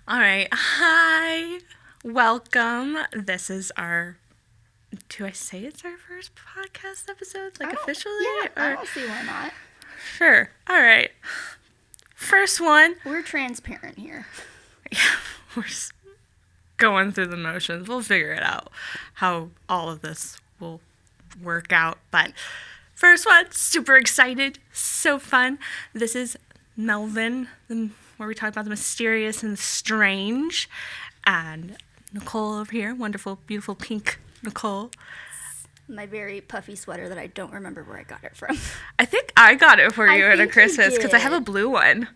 All right. Hi. Welcome. This is our. Do I say it's our first podcast episode, like officially? I don't see why not. Sure. All right. First one. We're transparent here. Yeah, we're going through the motions. We'll figure it out how all of this will work out. But first one, super excited, so fun. This is Melvin, where we talk about the mysterious and strange. And Nicole over here, wonderful, beautiful pink Nicole. My very puffy sweater that I don't remember where I got it from. I think I got it for you at a think Christmas you because I have a did. blue one.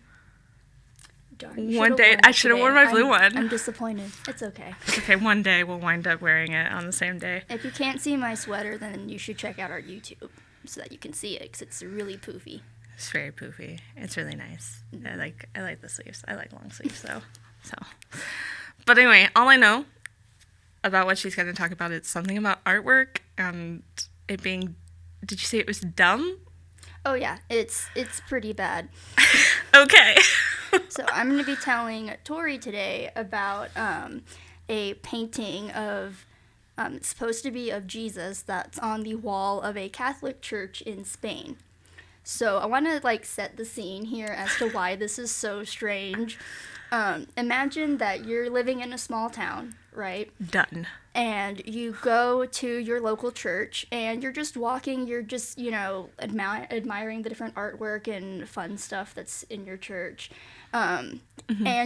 Darn, One day, I should have worn my blue one. I'm disappointed. It's okay. It's okay, one day we'll wind up wearing it on the same day. If you can't see my sweater, then you should check out our YouTube so that you can see it because it's really poofy. It's very poofy. It's really nice. I like the sleeves. I like long sleeves though. So, but anyway, all I know about what she's going to talk about is something about artwork and it being. Did you say it was dumb? Oh yeah, it's pretty bad. Okay. So I'm going to be telling Tori today about a painting of. It's supposed to be of Jesus that's on the wall of a Catholic church in Spain. So I want to set the scene here as to why this is so strange. Imagine that you're living in a small town, right? Done. And you go to your local church and you're just walking, you're just, admiring the different artwork and fun stuff that's in your church. And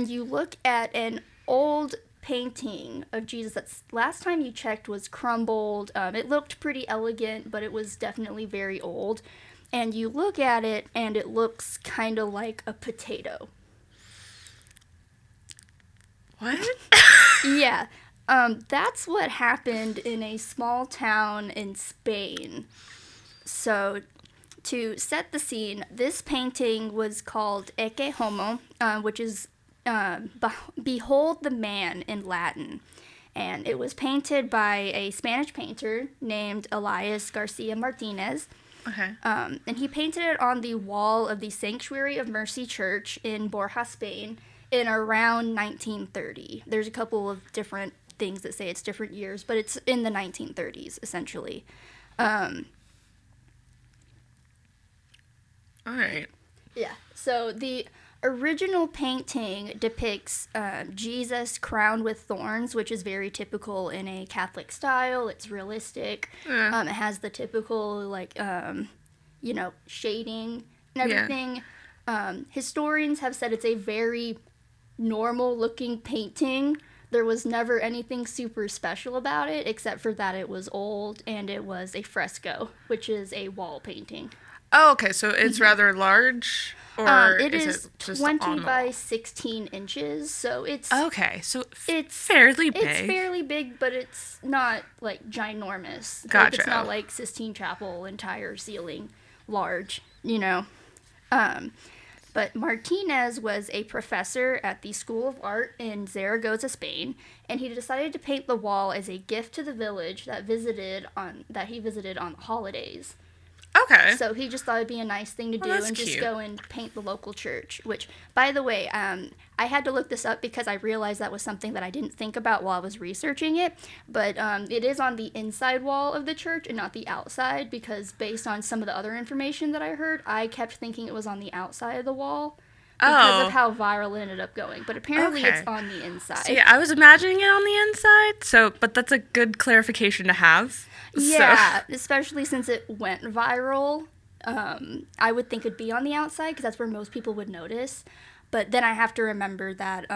you look at an old painting of Jesus that's last time you checked was crumbled. It looked pretty elegant, but it was definitely very old. And you look at it, and it looks kind of like a potato. What? Yeah. That's what happened in a small town in Spain. So, to set the scene, this painting was called Ecce Mono, which is Behold the Man in Latin. And it was painted by a Spanish painter named Elias Garcia Martinez. Okay. And he painted it on the wall of the Sanctuary of Mercy Church in Borja, Spain, in around 1930. There's a couple of different things that say it's different years, but it's in the 1930s, essentially. All right. Yeah. So the original painting depicts Jesus crowned with thorns, which is very typical in a Catholic style. It's realistic. Yeah. It has the typical, shading and everything. Yeah. Historians have said it's a very normal-looking painting. There was never anything super special about it, except for that it was old and it was a fresco, which is a wall painting. Oh, okay. So it's rather large, or It is is it just 20 on the by wall? 16 inches, so it's Okay, so it's fairly big. It's fairly big, but it's not ginormous. Gotcha. It's not like Sistine Chapel entire ceiling large, But Martinez was a professor at the School of Art in Zaragoza, Spain, and he decided to paint the wall as a gift to the village that he visited on the holidays. Okay. So he just thought it'd be a nice thing to do that's and just cute. go and paint the local church, which, by the way, I had to look this up because I realized that was something that I didn't think about while I was researching it, but it is on the inside wall of the church and not the outside because based on some of the other information that I heard, I kept thinking it was on the outside of the wall because of how viral it ended up going, but apparently Okay. it's on the inside. So yeah, I was imagining it on the inside, but that's a good clarification to have. Yeah, especially since it went viral. I would think it'd be on the outside because that's where most people would notice. But then I have to remember that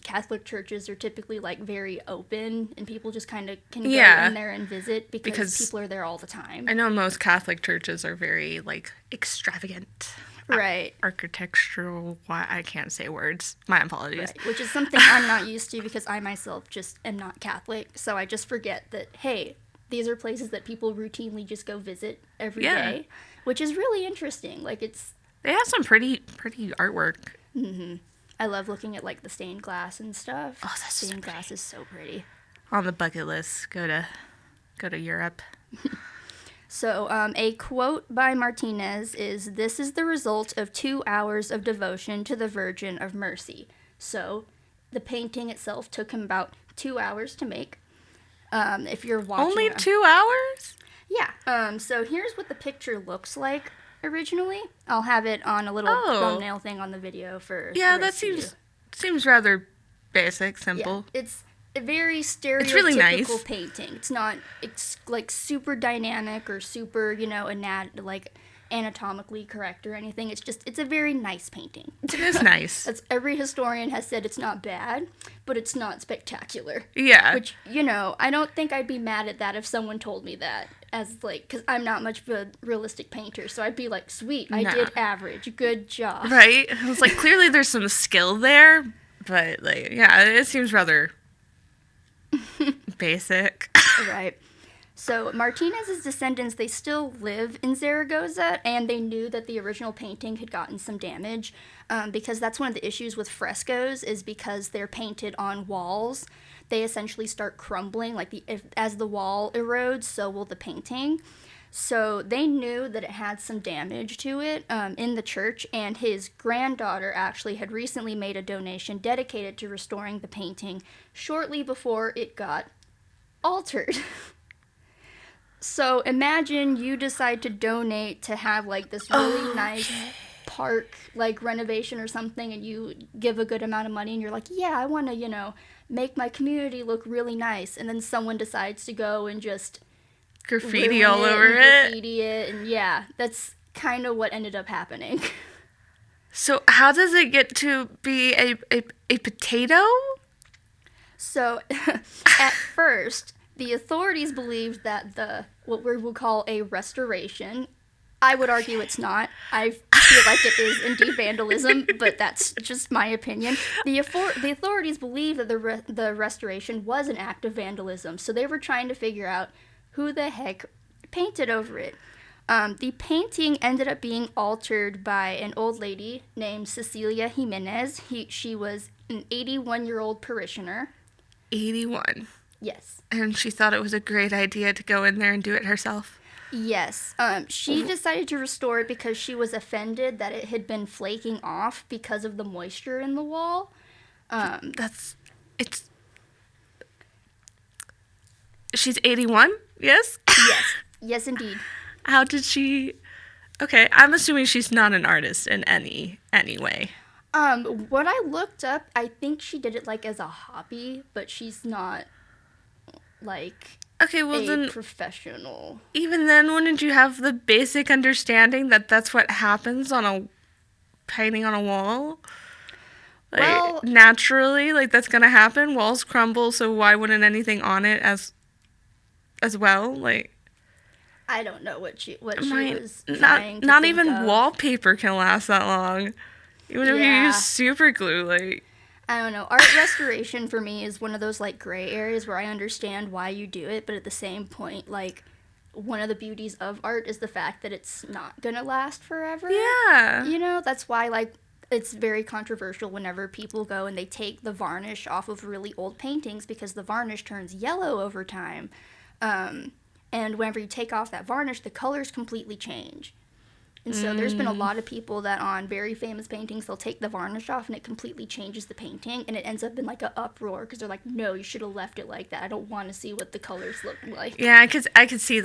Catholic churches are typically very open and people just kind of can go in there and visit because people are there all the time. I know most Catholic churches are very extravagant. Right. Architectural. Why I can't say words. My apologies. Right. Which is something I'm not used to because I myself just am not Catholic. So I just forget that, hey, these are places that people routinely just go visit every day, which is really interesting. They have some pretty artwork. Mm-hmm. I love looking at the stained glass and stuff. Oh, that's stained so pretty. glass is so pretty. On the bucket list, go to Europe. So, a quote by Martinez is, "This is the result of 2 hours of devotion to the Virgin of Mercy." So, The painting itself took him about 2 hours to make. If you're watching... Only 2 hours? Yeah. So here's what the picture looks like originally. I'll have it on a little thumbnail thing on the video for... Yeah, that seems rather basic, simple. Yeah, it's a very stereotypical really nice. painting. It's like super dynamic or super, anatomically correct or anything. It's a very nice painting. It is nice. Every historian has said it's not bad, but it's not spectacular. Yeah. Which, I don't think I'd be mad at that if someone told me that. Because I'm not much of a realistic painter, so I'd be like, sweet, I did average, good job. Right? I was like, clearly there's some skill there, but, it seems rather basic. Right. So Martinez's descendants, they still live in Zaragoza, and they knew that the original painting had gotten some damage, because that's one of the issues with frescoes, is because they're painted on walls. They essentially start crumbling, as the wall erodes, so will the painting. So they knew that it had some damage to it in the church, and his granddaughter actually had recently made a donation dedicated to restoring the painting shortly before it got altered. So imagine you decide to donate to have this really nice park renovation or something, and you give a good amount of money, and you're like, yeah, I want to make my community look really nice, and then someone decides to go and just graffiti all over it. Graffiti it, and yeah, that's kind of what ended up happening. So how does it get to be a potato? So at first, the authorities believed that what we would call a restoration. I would argue it's not. I feel like it is indeed vandalism, but that's just my opinion. The authorities believe that the restoration was an act of vandalism, so they were trying to figure out who the heck painted over it. The painting ended up being altered by an old lady named Cecilia Jimenez. She was an 81-year-old parishioner. 81? Yes. And she thought it was a great idea to go in there and do it herself? Yes. She decided to restore it because she was offended that it had been flaking off because of the moisture in the wall. She's 81? Yes? Yes. Yes, indeed. How did she... Okay, I'm assuming she's not an artist in any way. What I looked up, I think she did it as a hobby, but she's not okay, well then professional. Even then, wouldn't you have the basic understanding that that's what happens on a painting on a wall? Naturally, that's gonna happen. Walls crumble, so why wouldn't anything on it as well? I don't know what she was trying to not even of. Wallpaper can last that long. Even if you use super glue, I don't know. Art restoration for me is one of those gray areas where I understand why you do it, but at the same point, one of the beauties of art is the fact that it's not gonna last forever. Yeah. That's why it's very controversial whenever people go and they take the varnish off of really old paintings because the varnish turns yellow over time. And whenever you take off that varnish, the colors completely change. And so there's been a lot of people that on very famous paintings, they'll take the varnish off and it completely changes the painting, and it ends up in an uproar because they're like, no, you should have left it like that. I don't want to see what the colors look like. Yeah, I could see I could see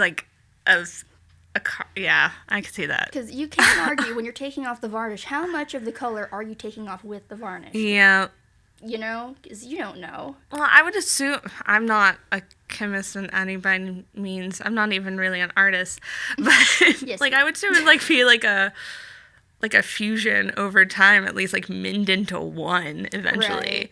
that. Because you can't argue when you're taking off the varnish, how much of the color are you taking off with the varnish? Yeah. Because you don't know. Well, I would assume I'm not a chemist in any by any means. I'm not even really an artist, but yes, I would assume it would be a fusion over time, at least minned into one eventually.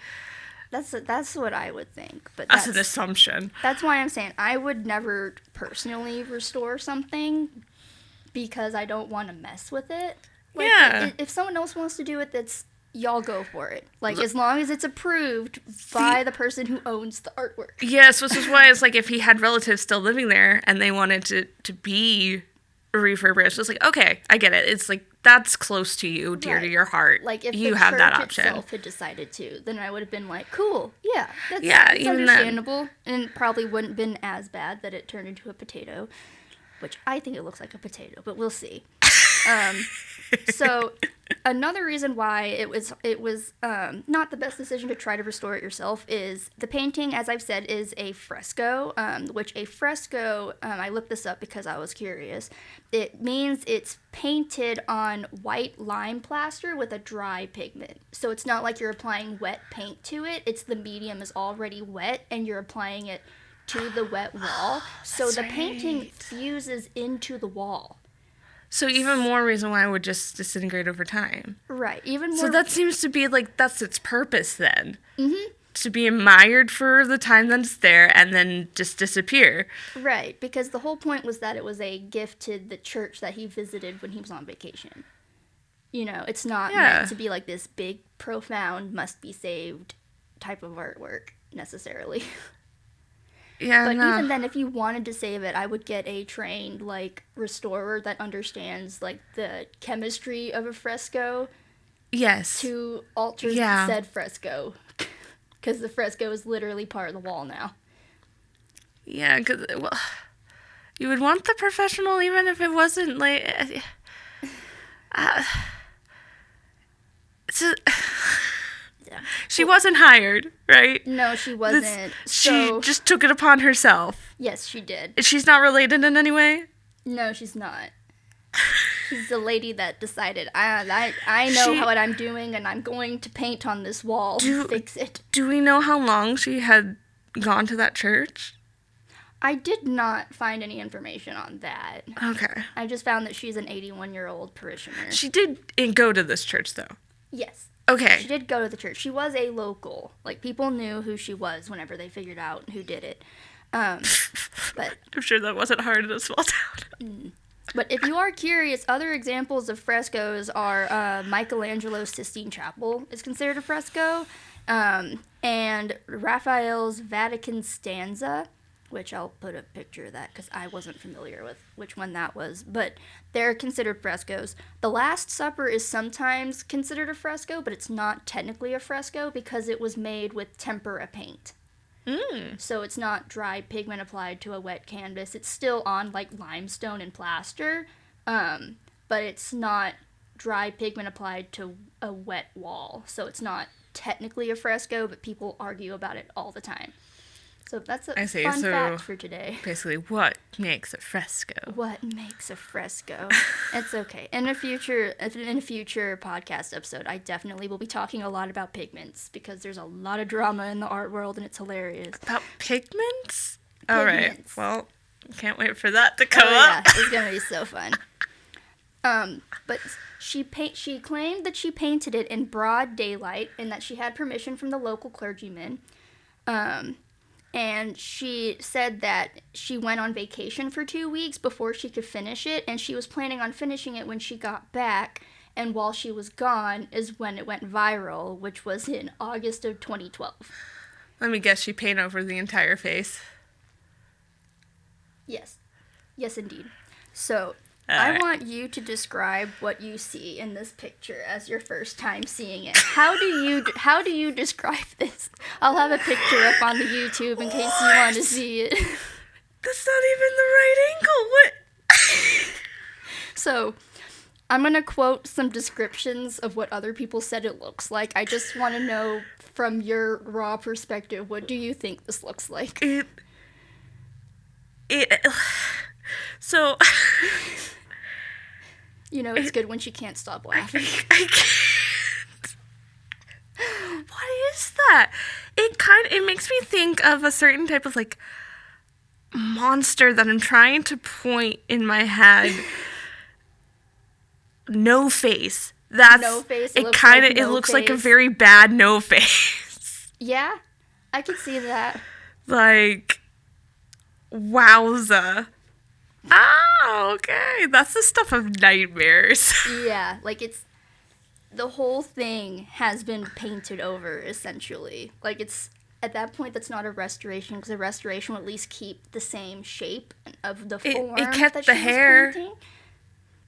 Right. That's what I would think, but that's an assumption. That's why I'm saying I would never personally restore something because I don't want to mess with it. If someone else wants to do it, that's y'all go for it. As long as it's approved by the person who owns the artwork. Yes, which is why it's if he had relatives still living there and they wanted to be refurbished, it's okay, I get it. It's that's close to you, dear to your heart. If you the have church that option. Itself had decided to, then I would have been cool, that's even understandable. And it probably wouldn't have been as bad that it turned into a potato, which I think it looks like a potato, but we'll see. So another reason why it was not the best decision to try to restore it yourself is the painting, as I've said, is a fresco, which a fresco, I looked this up because I was curious. It means it's painted on white lime plaster with a dry pigment. So it's not like you're applying wet paint to it. It's the medium is already wet and you're applying it to the wet wall. So the painting fuses into the wall. So even more reason why it would just disintegrate over time. Right. Even more. So that seems to be like, that's its purpose then. Mm-hmm. To be admired for the time that it's there and then just disappear. Right. Because the whole point was that it was a gift to the church that he visited when he was on vacation. You know, it's not meant to be like this big, profound, must be saved type of artwork necessarily. Yeah, but even then, if you wanted to save it, I would get a trained, like, restorer that understands, like, the chemistry of a fresco. Yes. To alter said fresco. Because the fresco is literally part of the wall now. Yeah, because, well, you would want the professional even if it wasn't, like... She wasn't hired, right? No, she wasn't. She just took it upon herself. Yes, she did. She's not related in any way? No, she's not. She's the lady that decided, I know what I'm doing, and I'm going to paint on this wall and fix it. Do we know how long she had gone to that church? I did not find any information on that. Okay. I just found that she's an 81-year-old parishioner. She did go to this church, though? Yes. Okay. She did go to the church. She was a local. Like, people knew who she was whenever they figured out who did it. But I'm sure that wasn't hard in a small town. But if you are curious, other examples of frescoes are Michelangelo's Sistine Chapel is considered a fresco, and Raphael's Vatican Stanza, which I'll put a picture of that because I wasn't familiar with which one that was, but they're considered frescoes. The Last Supper is sometimes considered a fresco, but it's not technically a fresco because it was made with tempera paint. So it's not dry pigment applied to a wet canvas. It's still on, like, limestone and plaster, but it's not dry pigment applied to a wet wall. So it's not technically a fresco, but people argue about it all the time. So that's a fun fact for today. Basically, what makes a fresco? What makes a fresco? It's okay. In a future podcast episode, I definitely will be talking a lot about pigments because there's a lot of drama in the art world and it's hilarious. About pigments? All right. Well, can't wait for that to come up. Yeah, it's gonna be so fun. But she claimed that she painted it in broad daylight and that she had permission from the local clergyman. And she said that she went on vacation for 2 weeks before she could finish it, and she was planning on finishing it when she got back, and while she was gone is when it went viral, which was in August of 2012. Let me guess, she painted over the entire face. Yes. Yes, indeed. So, I want you to describe what you see in this picture as your first time seeing it. How do you describe this? I'll have a picture up on the YouTube in case you want to see it. That's not even the right angle. What? So, I'm going to quote some descriptions of what other people said it looks like. I just want to know from your raw perspective, what do you think this looks like? So... You know, it's good when she can't stop laughing. I can't. What is that? It makes me think of a certain type of, like, monster that I'm trying to point in my head. No face. That's no face. It kind of. It looks like a very bad no face. Yeah, I could see that. Like, wowza. Oh, okay. That's the stuff of nightmares. Yeah, like the whole thing has been painted over, essentially. Like, it's, at that point, that's not a restoration, because a restoration will at least keep the same shape of the form. It kept that the she hair. was painting.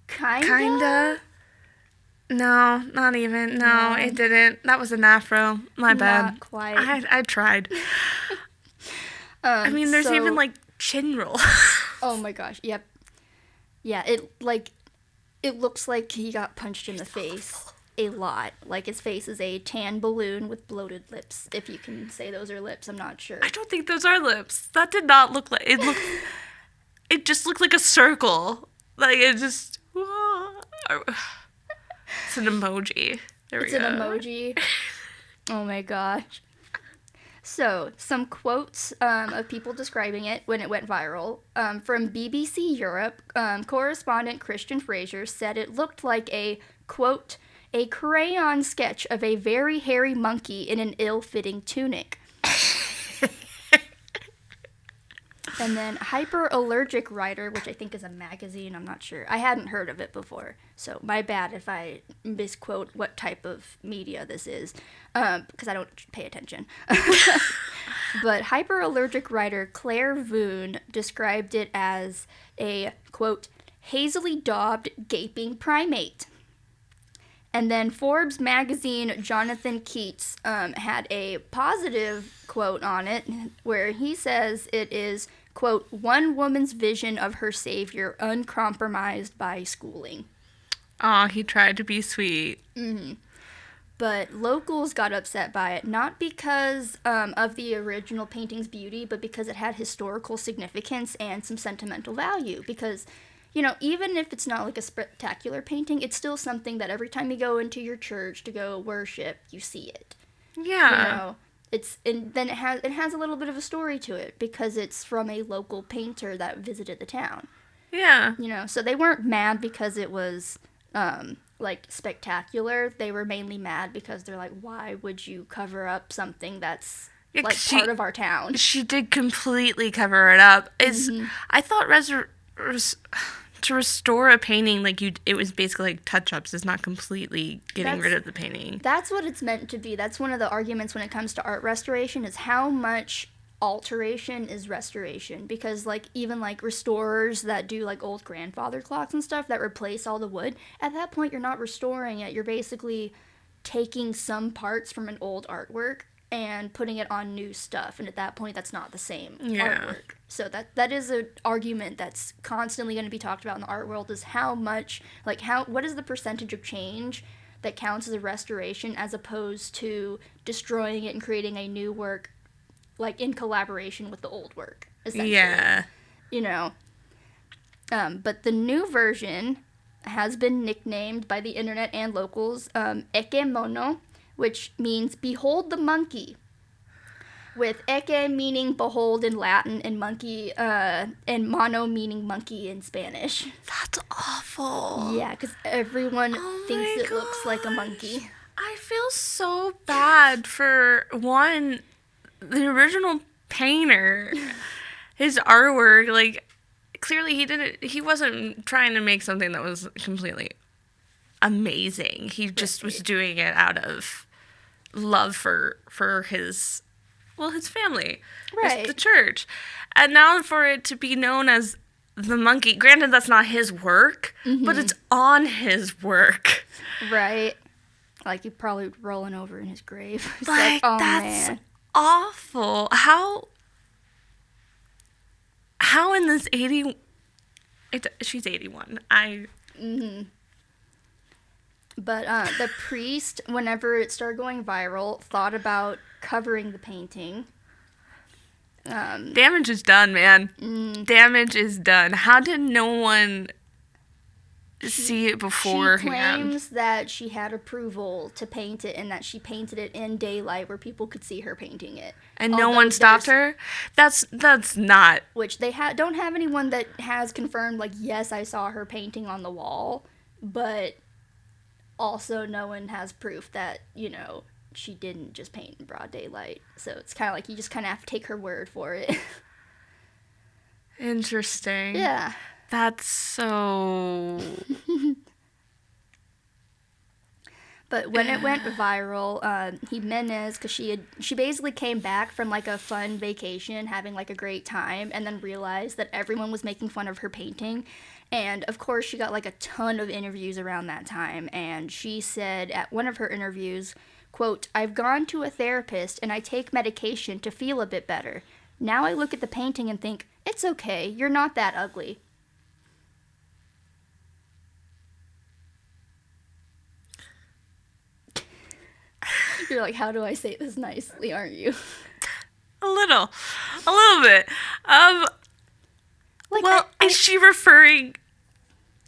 Kinda. No, not even. No, it didn't. That was an afro. My bad. Not quite. I tried. I mean, there's even, like, chin roll. Oh my gosh, yep. Yeah, it, like, It looks like he got punched in the face a lot. Like, his face is a tan balloon with bloated lips. If you can say those are lips, I'm not sure. I don't think those are lips. That did not look like it. It just looked like a circle. Like it just. It's an emoji. It's an emoji. Oh my gosh. So, some quotes of people describing it when it went viral. From BBC Europe, correspondent Christian Fraser said it looked like a, quote, a crayon sketch of a very hairy monkey in an ill-fitting tunic. And then Hyperallergic Writer, which I think is a magazine, I'm not sure. I hadn't heard of it before, so my bad if I misquote what type of media this is, because I don't pay attention. But Hyperallergic Writer Claire Voon described it as a, quote, hazily daubed, gaping primate. And then Forbes magazine Jonathan Keats had a positive quote on it where he says it is, quote, one woman's vision of her savior uncompromised by schooling. Aw, he tried to be sweet. Mm-hmm. But locals got upset by it, not because of the original painting's beauty, but because it had historical significance and some sentimental value. Because, you know, even if it's not like a spectacular painting, it's still something that every time you go into your church to go worship, you see it. Yeah. You know, then it has a little bit of a story to it because it's from a local painter that visited the town. Yeah. You know, so they weren't mad because it was like spectacular. They were mainly mad because they're like, why would you cover up something that's like part of our town? She did completely cover it up. I thought to restore a painting, like it was basically like touch-ups. It's not completely getting rid of the painting. That's what it's meant to be. That's one of the arguments when it comes to art restoration is how much alteration is restoration. Because like even like restorers that do like old grandfather clocks and stuff that replace all the wood, at that point you're not restoring it. You're basically taking some parts from an old artwork and putting it on new stuff, and at that point that's not the same artwork. So that is an argument that's constantly going to be talked about in the art world, is how much, like what is the percentage of change that counts as a restoration as opposed to destroying it and creating a new work like in collaboration with the old work, essentially. Yeah. You know. But the new version has been nicknamed by the internet and locals Ecce Mono, which means behold the monkey, with ecce meaning behold in Latin and monkey and mono meaning monkey in Spanish. That's awful. Yeah, because everyone thinks it looks like a monkey. I feel so bad for the original painter. His artwork, like, clearly he wasn't trying to make something that was completely amazing. He just was doing it out of love for his family, right? The church. And now for it to be known as the monkey, granted that's not his work, but it's on his work. Right. Like, he's probably rolling over in his grave. It's like, oh that's man. Awful. How in this she's 81. But the priest, whenever it started going viral, thought about covering the painting. Damage is done, man. Damage is done. How did no one see it beforehand? She claims that she had approval to paint it and that she painted it in daylight where people could see her painting it. And no one stopped her? That's not... Which they don't have anyone that has confirmed, like, yes, I saw her painting on the wall, but also no one has proof that, you know, she didn't just paint in broad daylight. So it's kind of like you just kind of have to take her word for it. Interesting. Yeah. That's so... But when it went viral, Jimenez, because she basically came back from like a fun vacation, having like a great time, and then realized that everyone was making fun of her painting. And of course, she got like a ton of interviews around that time. And she said at one of her interviews, quote, "I've gone to a therapist and I take medication to feel a bit better. Now I look at the painting and think, it's okay, you're not that ugly." You're like, how do I say this nicely, aren't you? A little bit. Like, Well, is she referring?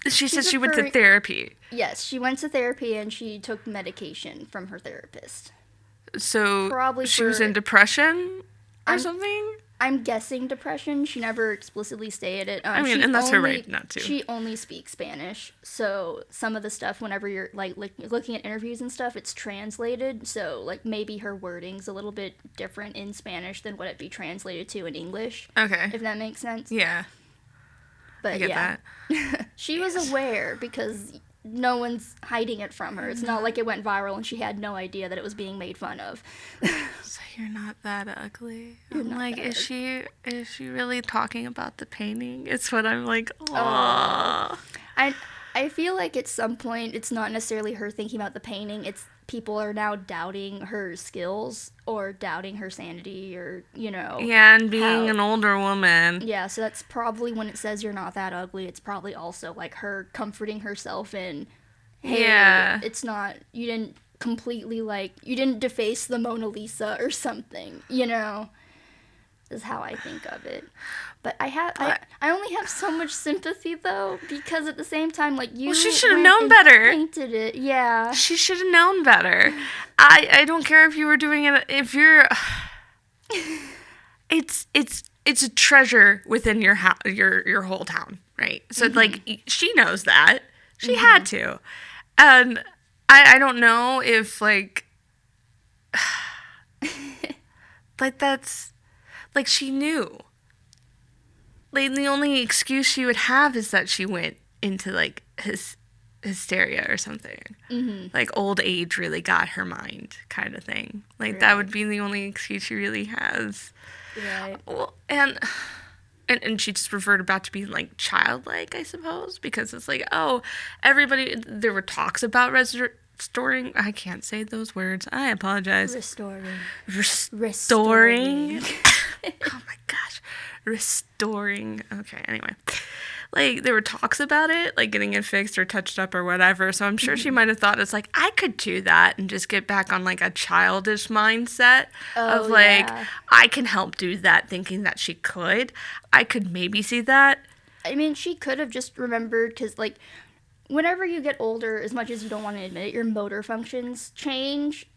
She said she went to therapy. Yes, she went to therapy and she took medication from her therapist. So probably she was in depression or something? I'm guessing depression. She never explicitly stated it. I mean, and that's her right not to. She only speaks Spanish. So some of the stuff, whenever you're, like, looking at interviews and stuff, it's translated. So, like, maybe her wording's a little bit different in Spanish than what it'd be translated to in English. Okay. If that makes sense. Yeah. But I get that. She was aware because no one's hiding it from her. It's not like it went viral and she had no idea that it was being made fun of. So you're not that ugly. I'm like, is she really talking about the painting? It's what I'm like, oh. I feel like at some point it's not necessarily her thinking about the painting. It's people are now doubting her skills or doubting her sanity or, you know. Yeah, and being an older woman. Yeah, so that's probably when it says you're not that ugly. It's probably also like her comforting herself in, hey, it's not, you didn't completely, like, you didn't deface the Mona Lisa or something, you know. Is how I think of it. But I only have so much sympathy though, because at the same time, like, you she should have known better. Painted it, yeah. She should have known better. I don't care if you were doing it. If you're, it's a treasure within your your whole town, right? So like she knows that she had to, and I don't know if like that's. Like, she knew. Like, the only excuse she would have is that she went into, like, hysteria or something. Mm-hmm. Like, old age really got her mind kind of thing. Like, that would be the only excuse she really has. Right. Well, and she just reverted back to being, like, childlike, I suppose. Because it's like, oh, everybody, there were talks about restoring, I can't say those words. I apologize. Restoring. Oh my gosh. Restoring. Okay, anyway. Like, there were talks about it, like getting it fixed or touched up or whatever. So I'm sure she might have thought it's like, I could do that and just get back on like a childish mindset of like, I can help do that, thinking that she could. I could maybe see that. I mean, she could have just remembered because, like, whenever you get older, as much as you don't want to admit it, your motor functions change.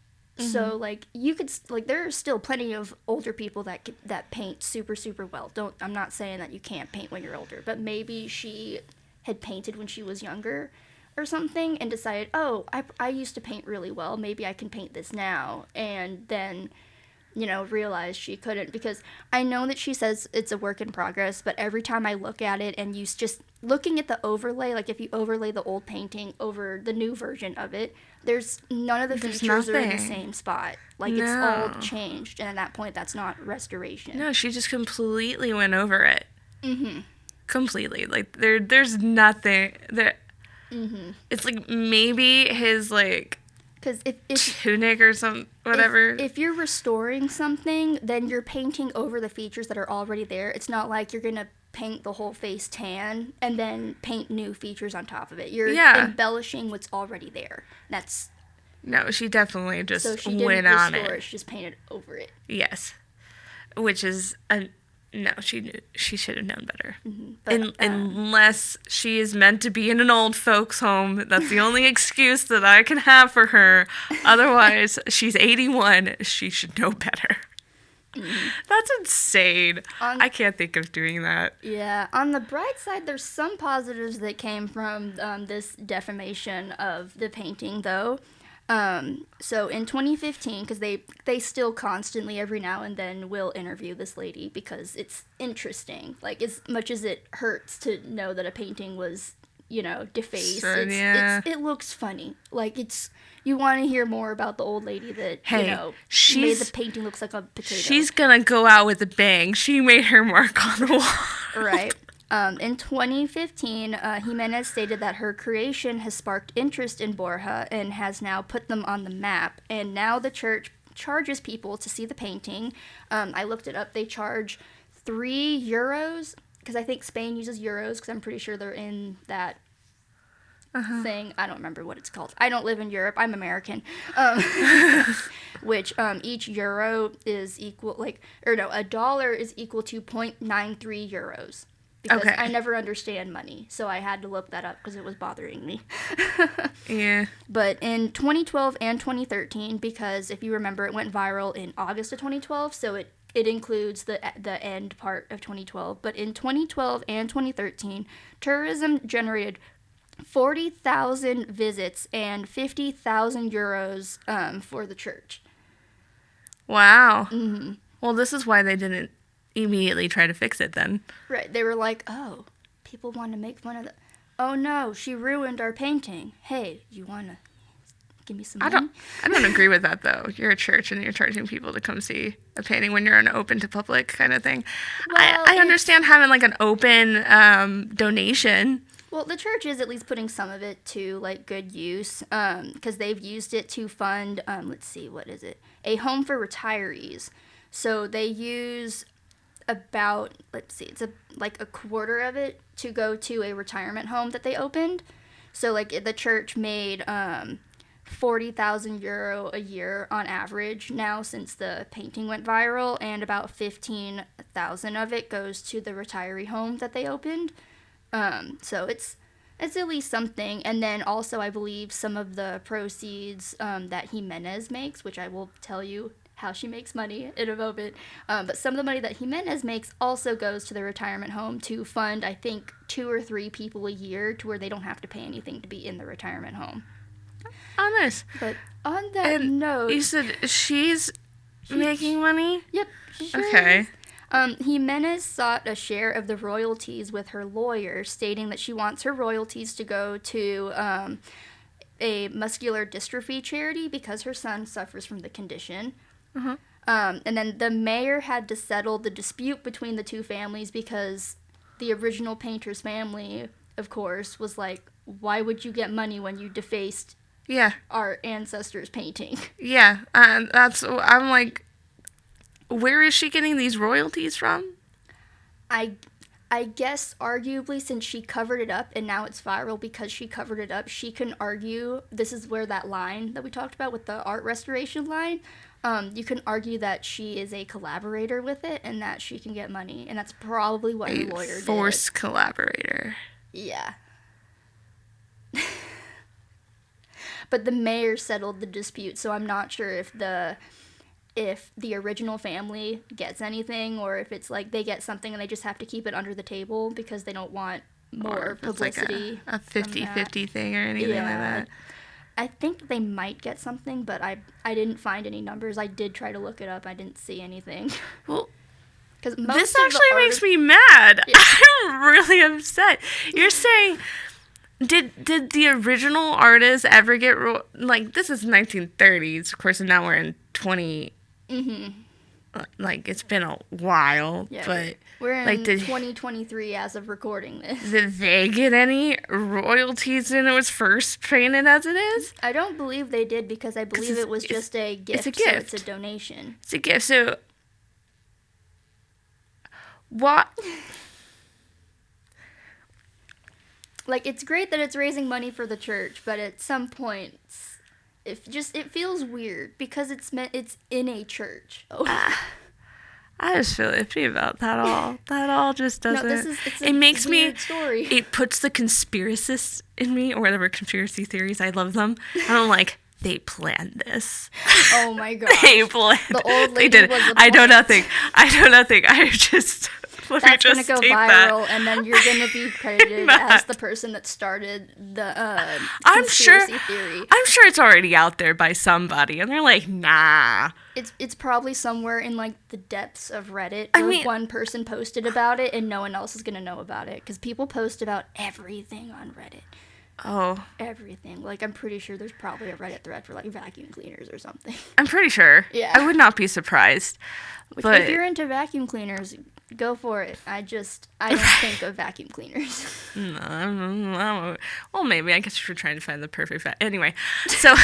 So, like, you could, like, there are still plenty of older people that paint super, super well. I'm not saying that you can't paint when you're older, but maybe she had painted when she was younger or something and decided, oh, I used to paint really well. Maybe I can paint this now. And then, you know, realized she couldn't, because I know that she says it's a work in progress, but every time I look at it and just looking at the overlay, like if you overlay the old painting over the new version of it, there's none of the features are in the same spot. Like, it's all changed, and at that point, that's not restoration. No, she just completely went over it. Mm-hmm. Completely. Like, there's nothing that... Mm-hmm. It's like maybe his, like... Because if tunic or some whatever. If you're restoring something, then you're painting over the features that are already there. It's not like you're gonna paint the whole face tan and then paint new features on top of it. You're embellishing what's already there. No, she definitely just so she went didn't on restore it. She just painted over it. Yes, which is no. She should have known better. Mm-hmm. But, unless she is meant to be in an old folks' home, that's the only excuse that I can have for her. Otherwise, she's 81. She should know better. Mm-hmm. That's insane. I can't think of doing that. Yeah. On the bright side, there's some positives that came from this defamation of the painting, though. So in 2015, because they still constantly every now and then will interview this lady because it's interesting. Like, as much as it hurts to know that a painting was, you know, defaced, it looks funny. Like, you want to hear more about the old lady that, you know, made the painting looks like a potato. She's gonna go out with a bang. She made her mark on the wall. Right. In 2015, Jimenez stated that her creation has sparked interest in Borja and has now put them on the map. And now the church charges people to see the painting. I looked it up. They charge €3, because I think Spain uses euros, because I'm pretty sure they're in that thing. I don't remember what it's called. I don't live in Europe. I'm American. Which each euro is equal, a dollar is equal to 0.93 euros. Because Okay. I never understand money, so I had to look that up because it was bothering me. Yeah. But in 2012 and 2013, because if you remember, it went viral in August of 2012, so it includes the end part of 2012. But in 2012 and 2013, tourism generated 40,000 visits and 50,000 euros for the church. Wow. Mm-hmm. Well, this is why they didn't immediately try to fix it then. Right. They were like, oh, people want to make fun of that. Oh, no, she ruined our painting. Hey, you want to give me some money? I don't agree with that, though. You're a church and you're charging people to come see a painting when you're an open to public kind of thing. Well, I understand having, like, an open donation. Well, the church is at least putting some of it to, like, good use, because they've used it to fund, let's see, what is it? A home for retirees. So they use about, let's see, it's a quarter of it to go to a retirement home that they opened. So, like, the church made 40,000 euro a year on average now since the painting went viral, and about 15,000 of it goes to the retiree home that they opened. So it's at least something. And then also, I believe some of the proceeds that Jimenez makes, which I will tell you how she makes money in a moment, but some of the money that Jimenez makes also goes to the retirement home to fund, I think, 2 or 3 people a year to where they don't have to pay anything to be in the retirement home. Oh, nice. But on that note... You said she's making money? Yep. Sure Okay. is. Jimenez sought a share of the royalties with her lawyer, stating that she wants her royalties to go to a muscular dystrophy charity because her son suffers from the condition. Uh-huh. And then the mayor had to settle the dispute between the two families because the original painter's family, of course, was like, why would you get money when you defaced our ancestors' painting? Yeah. I'm like, where is she getting these royalties from? I guess arguably since she covered it up and now it's viral because she covered it up, she can argue, this is where that line that we talked about with the art restoration line, you can argue that she is a collaborator with it and that she can get money, and that's probably what her lawyer did. Forced collaborator. Yeah. But the mayor settled the dispute, so I'm not sure if the original family gets anything, or if it's like they get something and they just have to keep it under the table because they don't want more publicity. Like a 50-50 thing or anything like that. I think they might get something, but I didn't find any numbers. I did try to look it up. I didn't see anything. Well, because this actually makes me mad. Yeah. I'm really upset. You're saying... Did the original artist ever get this is 1930s, of course, and now we're in 20. Like it's been a while, but we're in 2023 as of recording this. Did they get any royalties when it was first painted as it is? I don't believe they did because I believe it was just a gift. It's a gift. So it's a donation. It's a gift. So what? Like, it's great that it's raising money for the church, but at some points, it feels weird because it's in a church. Oh. I just feel iffy about that all. That all just doesn't. No, it makes weird story. It puts the conspiracist in me, or whatever conspiracy theories. I love them. And I'm like, they planned this. Oh my god. They planned. The old lady they did. Was the I know nothing. I just. That's gonna go viral, and then you're gonna be credited as the person that started the conspiracy theory. I'm sure it's already out there by somebody, and they're like, nah. It's probably somewhere in like the depths of Reddit where one person posted about it, and no one else is gonna know about it because people post about everything on Reddit. Oh. Everything. Like, I'm pretty sure there's probably a Reddit thread for like vacuum cleaners or something. I'm pretty sure. Yeah. I would not be surprised. But if you're into vacuum cleaners, go for it. I don't think of vacuum cleaners. No, well, maybe. I guess you're trying to find the perfect anyway, so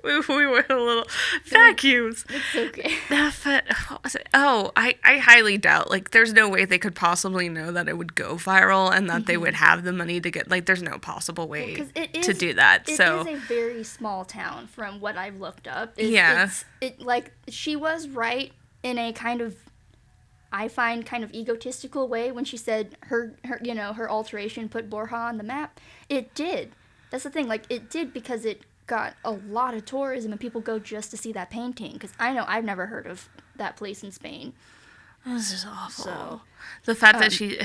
we were a little vacuums. It's okay. But what was it? Oh, I highly doubt. Like, there's no way they could possibly know that it would go viral and that they would have the money to get. Like, there's no possible way to do that. It So is a very small town, from what I've looked up. Yeah. Like, she was right in a kind of, I find, kind of egotistical way when she said her alteration put Borja on the map. It did. That's the thing. Like, it did, because it got a lot of tourism and people go just to see that painting. Because I know I've never heard of that place in Spain. This is awful. So, the fact that she,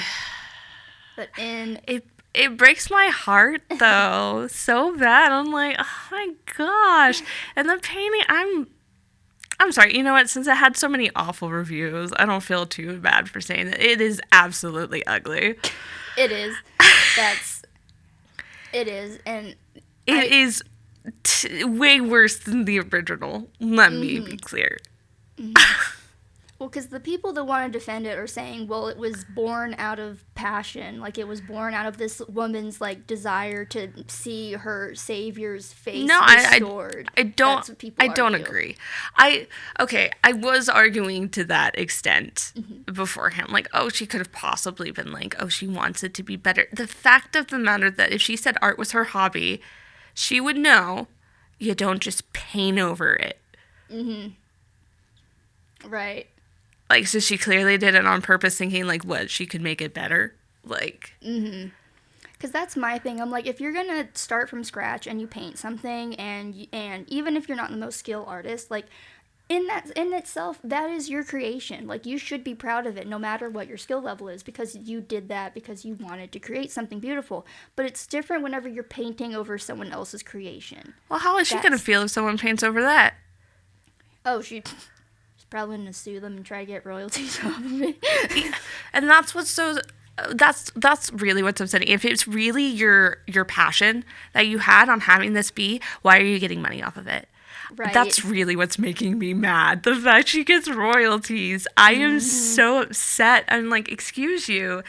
but in it breaks my heart though so bad. I'm like, oh my gosh. And the painting, I'm sorry. You know what? Since it had so many awful reviews, I don't feel too bad for saying that it is absolutely ugly. It is. It is, and it is way worse than the original. Let me be clear. Well, because the people that want to defend it are saying, well, it was born out of passion. Like, it was born out of this woman's, like, desire to see her savior's face restored. I don't agree. I was arguing to that extent beforehand. Like, oh, she could have possibly been like, oh, she wants it to be better. The fact of the matter that if she said art was her hobby, she would know you don't just paint over it. Right. Like, so she clearly did it on purpose, thinking, like, what, she could make it better? Like... Because that's my thing. I'm like, if you're going to start from scratch and you paint something, and even if you're not the most skilled artist, like, in itself, that is your creation. Like, you should be proud of it, no matter what your skill level is, because you did that because you wanted to create something beautiful. But it's different whenever you're painting over someone else's creation. Well, how is she going to feel if someone paints over that? Oh, she's probably going to sue them and try to get royalties off of it. And that's what's so... That's really what's upsetting. If it's really your passion that you had on having this be, why are you getting money off of it? Right. That's really what's making me mad. The fact she gets royalties. I am so upset. I'm like, excuse you.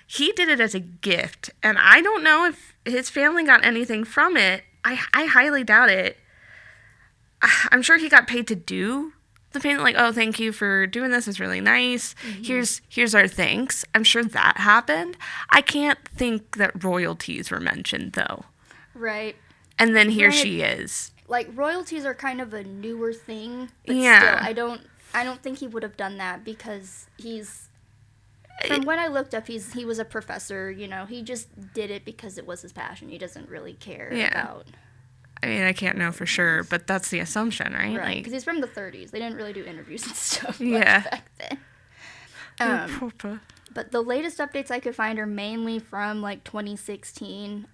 He did it as a gift, and I don't know if his family got anything from it. I highly doubt it. I'm sure he got paid to do the painting, like, oh, thank you for doing this. It's really nice. Here's our thanks. I'm sure that happened. I can't think that royalties were mentioned, though. Right. And then here she is. Like, royalties are kind of a newer thing, but still, I don't think he would have done that, because from when I looked up, he was a professor, you know. He just did it because it was his passion. He doesn't really care about... I mean, I can't know for sure, but that's the assumption, right? Right, because he's from the 30s. They didn't really do interviews and stuff back then. But the latest updates I could find are mainly from, like, 2016,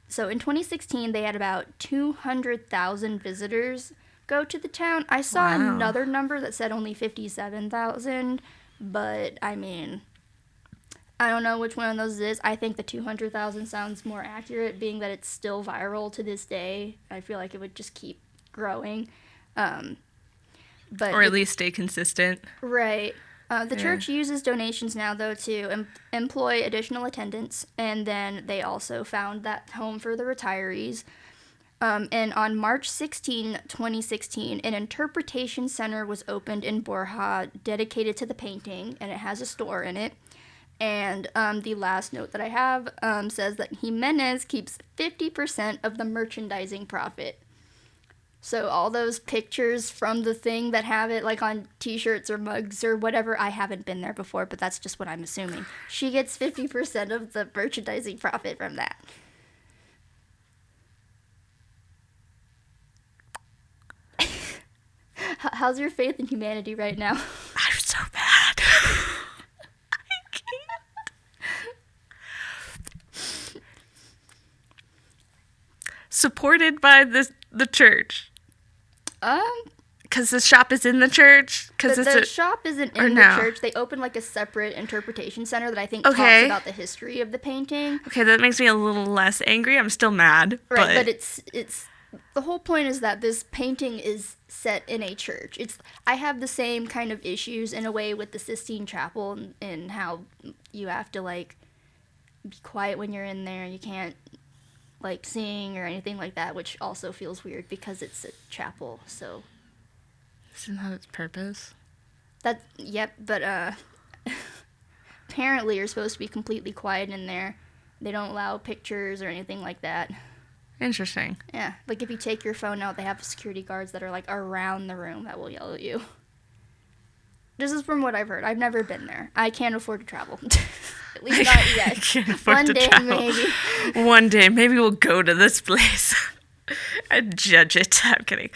so in 2016, they had about 200,000 visitors go to the town. I saw another number that said only 57,000, but, I mean... I don't know which one of those it is. I think the 200,000 sounds more accurate, being that it's still viral to this day. I feel like it would just keep growing. Or at least stay consistent. Right. The church uses donations now, though, to employ additional attendants, and then they also found that home for the retirees. And on March 16, 2016, an interpretation center was opened in Borja dedicated to the painting, and it has a store in it. And the last note that I have says that Jimenez keeps 50% of the merchandising profit. So all those pictures from the thing that have it, like, on T-shirts or mugs or whatever, I haven't been there before, but that's just what I'm assuming. She gets 50% of the merchandising profit from that. How's your faith in humanity right now? I'm so bad. Supported by the church. Because the shop is in the church. The shop isn't in the church. They opened, like, a separate interpretation center that I think talks about the history of the painting. Okay, that makes me a little less angry. I'm still mad. Right, but it's the whole point is that this painting is set in a church. I have the same kind of issues in a way with the Sistine Chapel and how you have to, like, be quiet when you're in there. You can't like sing or anything like that, which also feels weird because it's a chapel. So Isn't that its purpose? but apparently you're supposed to be completely quiet in there. They don't allow pictures or anything like that. Interesting. Yeah, like if you take your phone out, they have security guards that are like around the room that will yell at you. This is from what I've heard. I've never been there. I can't afford to travel. At least not yet. Can't afford One to day, travel. maybe. One day, maybe we'll go to this place and judge it. I'm kidding.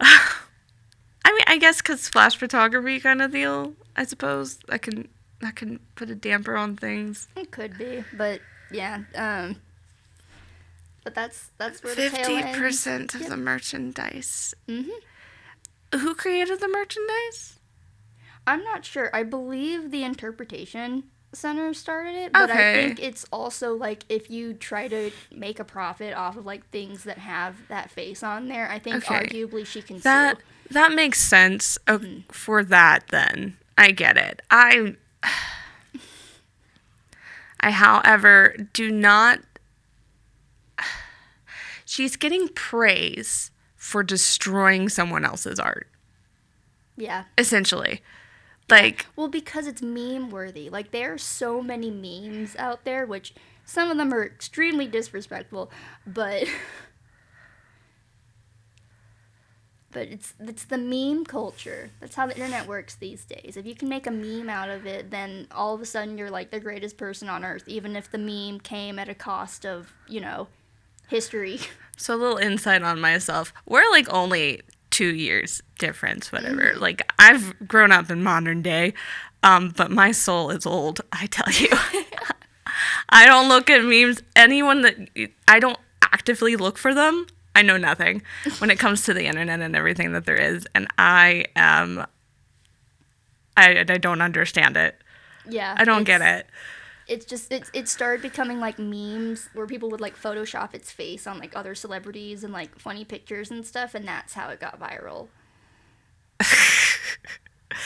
I mean, I guess because flash photography kind of deal, I suppose, that can put a damper on things. It could be, but yeah. But that's where the tail ends. 50% of the merchandise. Mm-hmm. Who created the merchandise? I'm not sure. I believe the Interpretation Center started it, but I think it's also like if you try to make a profit off of like things that have that face on there, I think arguably she can sue. That makes sense for that then. I get it. I however do not. She's getting praise for destroying someone else's art. Yeah. Essentially. Like, well, because it's meme worthy. Like, there are so many memes out there, which some of them are extremely disrespectful, but it's the meme culture. That's how the internet works these days. If you can make a meme out of it, then all of a sudden you're like the greatest person on earth, even if the meme came at a cost of, history. So a little insight on myself. We're like only 2 years difference, whatever. Like, I've grown up in modern day, but my soul is old, I tell you. I don't look at memes. I don't actively look for them. I know nothing when it comes to the internet and everything that there is, and I don't understand it. Yeah. I don't get it. It's just it started becoming like memes where people would like Photoshop its face on like other celebrities and like funny pictures and stuff, and that's how it got viral.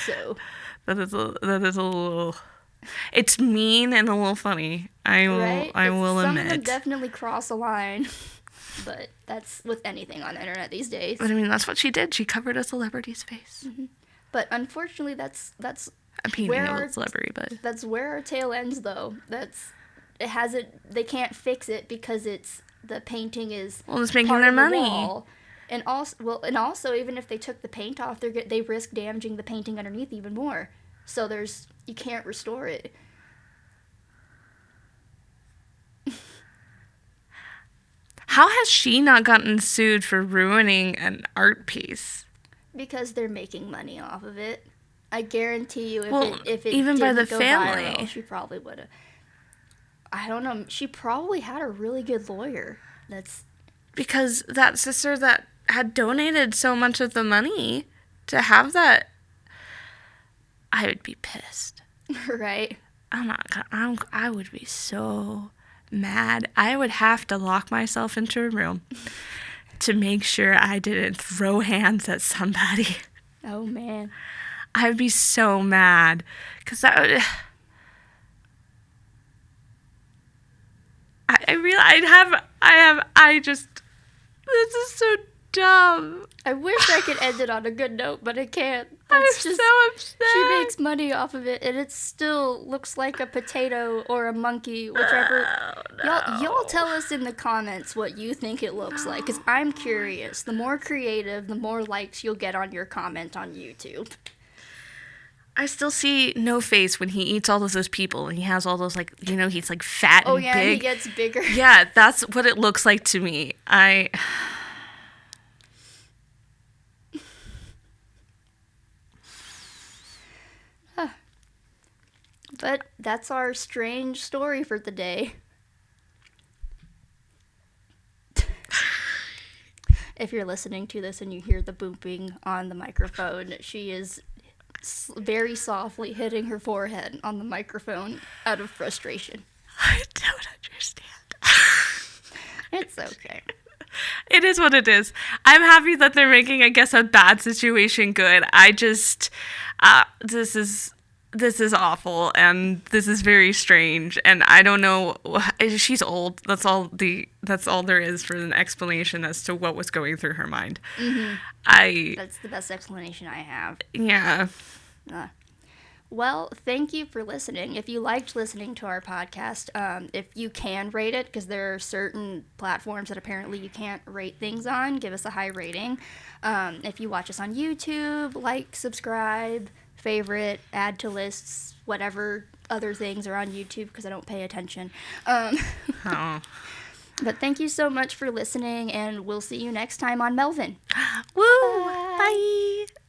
So that is a little. It's mean and a little funny. I will admit. Some of them definitely cross a line, but that's with anything on the internet these days. But I mean, that's what she did. She covered a celebrity's face. Mm-hmm. But unfortunately, that's where our celebrity, but that's where our tale ends, though. They can't fix it because the painting is it's making their money. Wall. And also, even if they took the paint off, they risk damaging the painting underneath even more. So you can't restore it. How has she not gotten sued for ruining an art piece? Because they're making money off of it. I guarantee you, if it even didn't by the go family, viral, she probably would have. I don't know. She probably had a really good lawyer. That's because that sister that had donated so much of the money to have that. I would be pissed. Right. I would be so mad. I would have to lock myself into a room to make sure I didn't throw hands at somebody. Oh man. I'd be so mad because that would. This is so dumb. I wish I could end it on a good note, but I can't. I'm so upset. She makes money off of it, and it still looks like a potato or a monkey, whichever. Oh, no. Y'all tell us in the comments what you think it looks like, because I'm curious. The more creative, the more likes you'll get on your comment on YouTube. I still see No Face when he eats all of those people, and he has all those, like, he's, like, fat and big. Oh, yeah, he gets bigger. Yeah, that's what it looks like to me. But that's our strange story for the day. If you're listening to this and you hear the booping on the microphone, she is very softly hitting her forehead on the microphone out of frustration. I don't understand. It's okay. It is what it is. I'm happy that they're making, I guess, a bad situation good. I just, this is this is awful and this is very strange and I don't know. She's old. That's all there is for an explanation as to what was going through her mind. That's the best explanation I have. Yeah. Well, thank you for listening. If you liked listening to our podcast, if you can rate it, because there are certain platforms that apparently you can't rate things on, give us a high rating. If you watch us on YouTube, like, subscribe, favorite, add to lists, whatever other things are on YouTube, because I don't pay attention. Oh. But thank you so much for listening, and we'll see you next time on M.E.L.V.I.N. Woo! Bye. Bye.